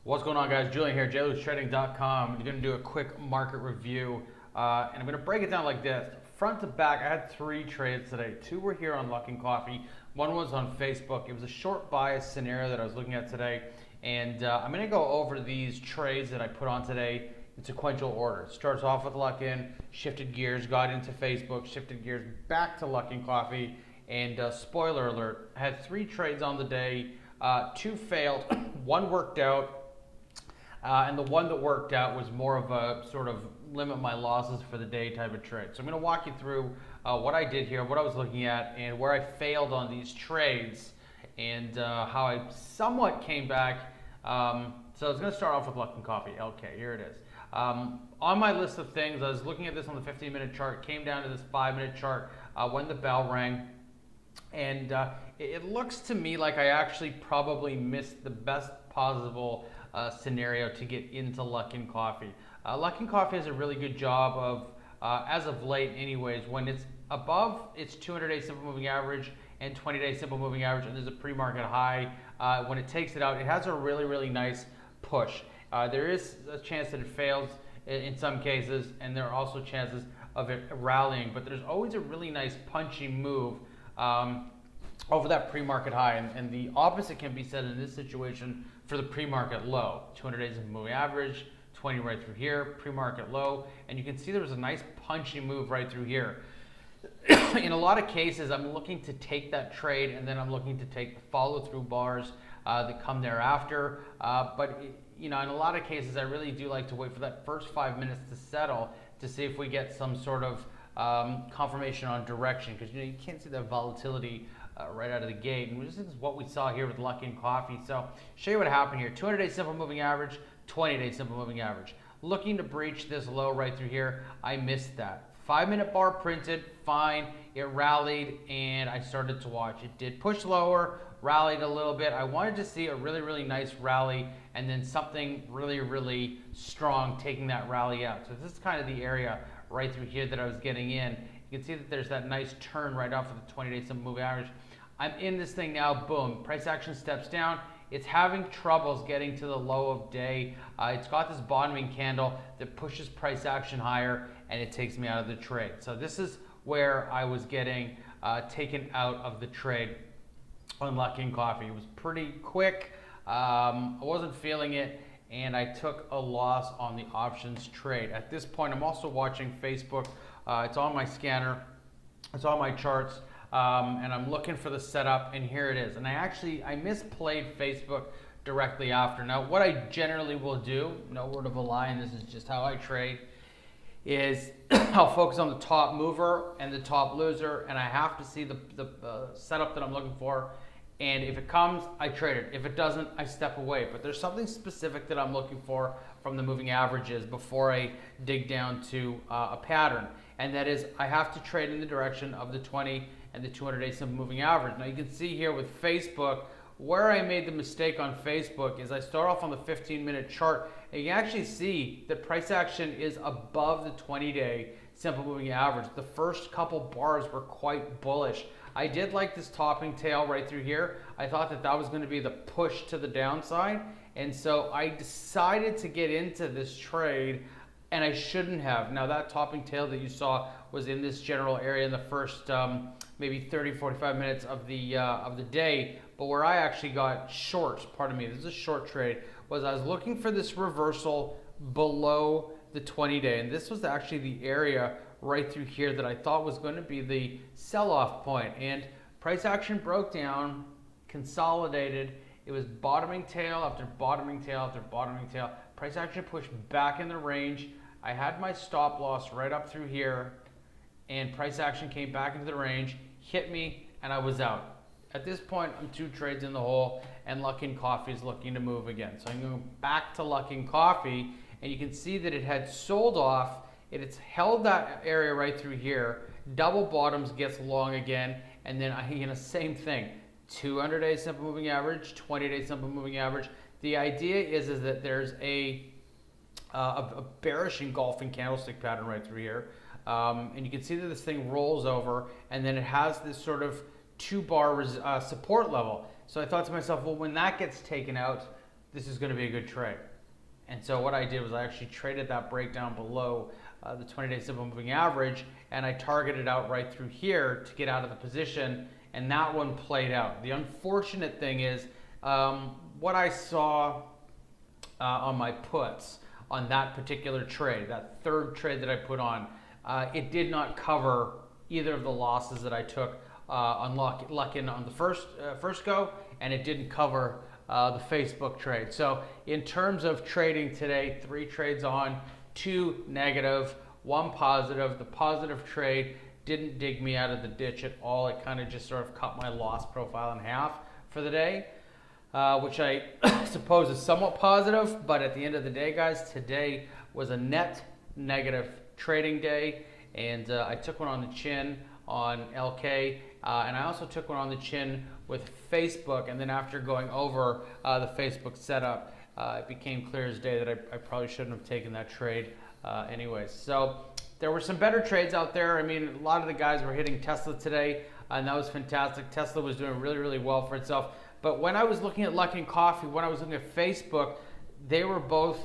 What's going on, guys? Julian here, jlutrading.com. We're going to do a quick market review, and I'm going to break it down like this. Front to back, I had 3 trades today. 2 were here on Luckin Coffee. 1 was on Facebook. It was a short bias scenario that I was looking at today, and I'm going to go over these trades that I put on today in sequential order. Starts off with Luckin, shifted gears, got into Facebook, shifted gears back to Luckin Coffee, and spoiler alert, I had 3 trades on the day. 2 failed, 1 worked out. And the one that worked out was more of a sort of limit my losses for the day type of trade. So I'm going to walk you through what I did here, what I was looking at, and where I failed on these trades, and how I somewhat came back. So I was going to start off with Luckin Coffee. Okay, here it is. On my list of things, I was looking at this on the 15-minute chart, came down to this 5-minute chart when the bell rang. And it looks to me like I actually probably missed the best possible scenario to get into Luckin Coffee. Luckin Coffee has a really good job of, as of late anyways, when it's above its 200-day simple moving average and 20-day simple moving average, and there's a pre-market high, when it takes it out, it has a really, really nice push. There is a chance that it fails in some cases, and there are also chances of it rallying, but there's always a really nice punchy move over that pre-market high, and the opposite can be said in this situation for the pre-market low. 200 days of moving average, 20 right through here, pre-market low, and you can see there was a nice punchy move right through here. In a lot of cases, I'm looking to take that trade, and then I'm looking to take the follow-through bars that come thereafter. But in a lot of cases, I really do like to wait for that first 5 minutes to settle to see if we get some sort of confirmation on direction, because you can't see that volatility right out of the gate, and this is what we saw here with Luckin Coffee. So show you what happened here. 200-day simple moving average, 20-day simple moving average. Looking to breach this low right through here, I missed that. 5-minute bar printed, fine. It rallied, and I started to watch. It did push lower, rallied a little bit. I wanted to see a really, really nice rally, and then something really, really strong taking that rally out. So this is kind of the area right through here that I was getting in. You can see that there's that nice turn right off of the 20-day simple moving average. I'm in this thing now, boom. Price action steps down. It's having troubles getting to the low of day. It's got this bottoming candle that pushes price action higher, and it takes me out of the trade. So this is where I was getting taken out of the trade on Luckin Coffee. It was pretty quick. I wasn't feeling it, and I took a loss on the options trade. At this point, I'm also watching Facebook. It's on my scanner. It's on my charts. And I'm looking for the setup, and here it is. And I misplayed Facebook directly after. Now, what I generally will do, no word of a lie, and this is just how I trade, is I'll focus on the top mover and the top loser, and I have to see the setup that I'm looking for. And if it comes, I trade it. If it doesn't, I step away. But there's something specific that I'm looking for from the moving averages before I dig down to a pattern. And that is, I have to trade in the direction of the 20 and the 200-day simple moving average. Now you can see here with Facebook, where I made the mistake on Facebook is I start off on the 15-minute chart, and you can actually see that price action is above the 20-day simple moving average. The first couple bars were quite bullish. I did like this topping tail right through here. I thought that that was going to be the push to the downside, and so I decided to get into this trade, and I shouldn't have. Now that topping tail that you saw was in this general area in the first maybe 30-45 minutes of the day, but where I actually got short, pardon me, this is a short trade, was I was looking for this reversal below the 20-day, and this was actually the area right through here that I thought was going to be the sell-off point. And price action broke down, consolidated. It was bottoming tail after bottoming tail after bottoming tail. Price action pushed back in the range. I had my stop loss right up through here, and price action came back into the range, hit me, and I was out. At this point, I'm 2 trades in the hole, and Luckin Coffee is looking to move again. So I'm going back to Luckin Coffee, and you can see that it had sold off. It's held that area right through here. Double bottoms, gets long again, and then same thing. 200-day simple moving average, 20-day simple moving average. The idea is that there's a bearish engulfing candlestick pattern right through here. And you can see that this thing rolls over, and then it has this sort of 2-bar support level. So I thought to myself, well, when that gets taken out, this is going to be a good trade. And so what I did was I actually traded that breakdown below the 20-day simple moving average, and I targeted out right through here to get out of the position, and that one played out. The unfortunate thing is what I saw on my puts on that particular trade, that third trade that I put on, it did not cover either of the losses that I took on Luckin on the first go, and it didn't cover the Facebook trade. So in terms of trading today, 3 trades on, 2 negative, 1 positive. The positive trade didn't dig me out of the ditch at all. It kind of just sort of cut my loss profile in half for the day, which I suppose is somewhat positive. But at the end of the day, guys, today was a net negative trading day, and I took one on the chin on LK, and I also took one on the chin with Facebook. And then after going over the Facebook setup, it became clear as day that I probably shouldn't have taken that trade anyways. So there were some better trades out there. I mean, a lot of the guys were hitting Tesla today, and that was fantastic. Tesla was doing really, really well for itself. But when I was looking at Luckin Coffee, when I was looking at Facebook, they were both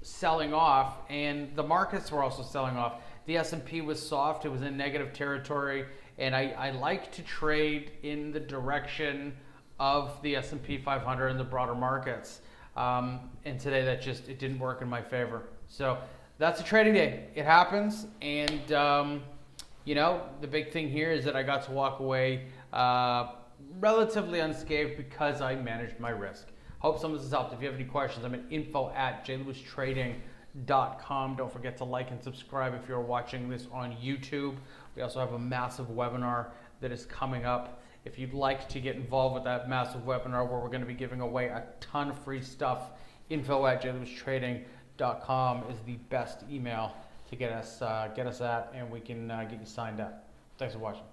selling off, and the markets were also selling off. The S&P was soft. It was in negative territory, and I like to trade in the direction of the S&P 500 and the broader markets. And today it didn't work in my favor. So that's a trading day. It happens, and the big thing here is that I got to walk away relatively unscathed because I managed my risk. Hope some of this has helped. If you have any questions, I'm at info@jlewisTrading.com. Don't forget to like and subscribe if you're watching this on YouTube. We also have a massive webinar that is coming up. If you'd like to get involved with that massive webinar where we're going to be giving away a ton of free stuff, info@jlewisTrading.com is the best email to get us at, and we can get you signed up. Thanks for watching.